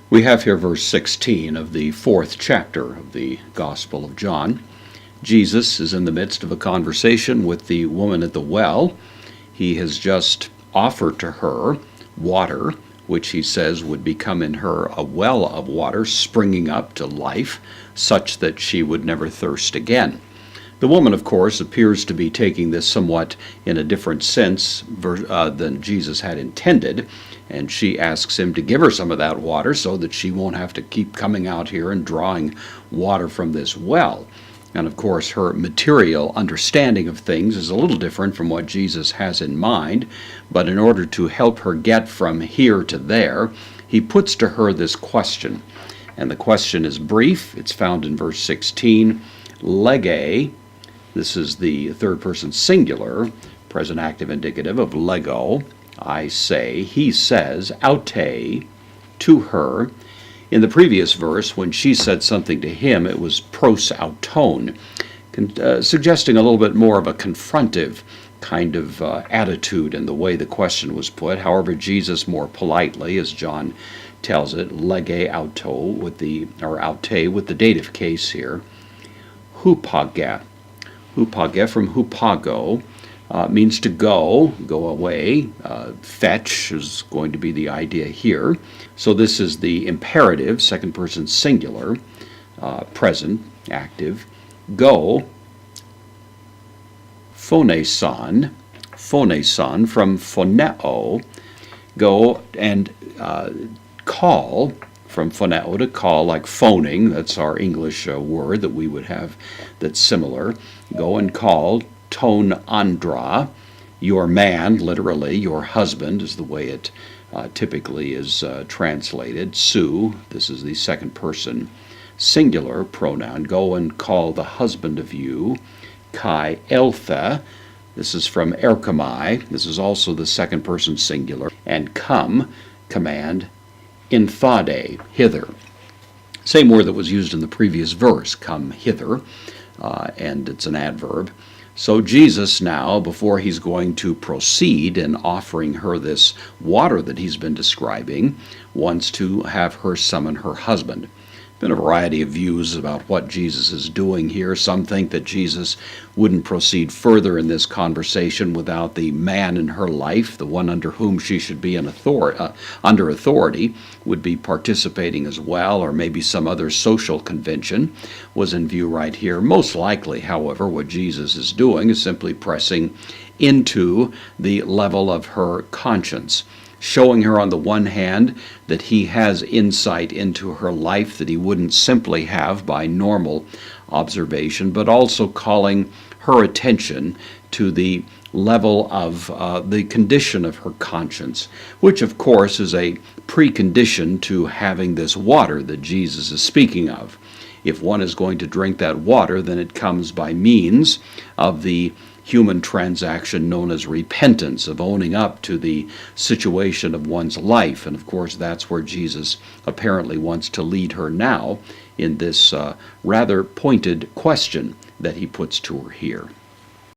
We have here verse 16 of the 4th chapter of the Gospel of John. Jesus is in the midst of a conversation with the woman at the well. He has just offered to her water, which he says would become in her a well of water springing up to life, such that she would never thirst again. The woman, of course, appears to be taking this somewhat in a different sense than Jesus had intended, and she asks him to give her some of that water so that she won't have to keep coming out here and drawing water from this well. And of course, her material understanding of things is a little different from what Jesus has in mind, but in order to help her get from here to there, he puts to her this question. And the question is brief. It's found in verse 16. Lege, this is the third person singular, present active indicative of lego, I say, he says, aute, to her. In the previous verse, when she said something to him, it was pros auton, suggesting a little bit more of a confrontive kind of attitude in the way the question was put. However, Jesus more politely, as John tells it, lege auto with the, or aute with the dative case here, hupage. Hupage from hupago means to go away. Fetch is going to be the idea here. So this is the imperative, second person singular, present, active. Go, phoneson from phoneo, go and call, from phoneo to call, like phoning. That's our English word that we would have that's similar. Go and call ton andra, your man, literally, your husband is the way it typically is translated. Su, this is the second person singular pronoun. Go and call the husband of you. Kai eltha, this is from erkamai, this is also the second person singular. And come, command, inthade, hither. Same word that was used in the previous verse, come hither, and it's an adverb. So Jesus now, before he's going to proceed in offering her this water that he's been describing, wants to have her summon her husband. Been a variety of views about what Jesus is doing here. Some think that Jesus wouldn't proceed further in this conversation without the man in her life, the one under whom she should be under authority, would be participating as well, or maybe some other social convention was in view right here. Most likely, however, what Jesus is doing is simply pressing into the level of her conscience, showing her on the one hand that he has insight into her life that he wouldn't simply have by normal observation, but also calling her attention to the level of the condition of her conscience, which of course is a precondition to having this water that Jesus is speaking of. If one is going to drink that water, then it comes by means of the human transaction known as repentance, of owning up to the situation of one's life. And of course, that's where Jesus apparently wants to lead her now in this rather pointed question that he puts to her here.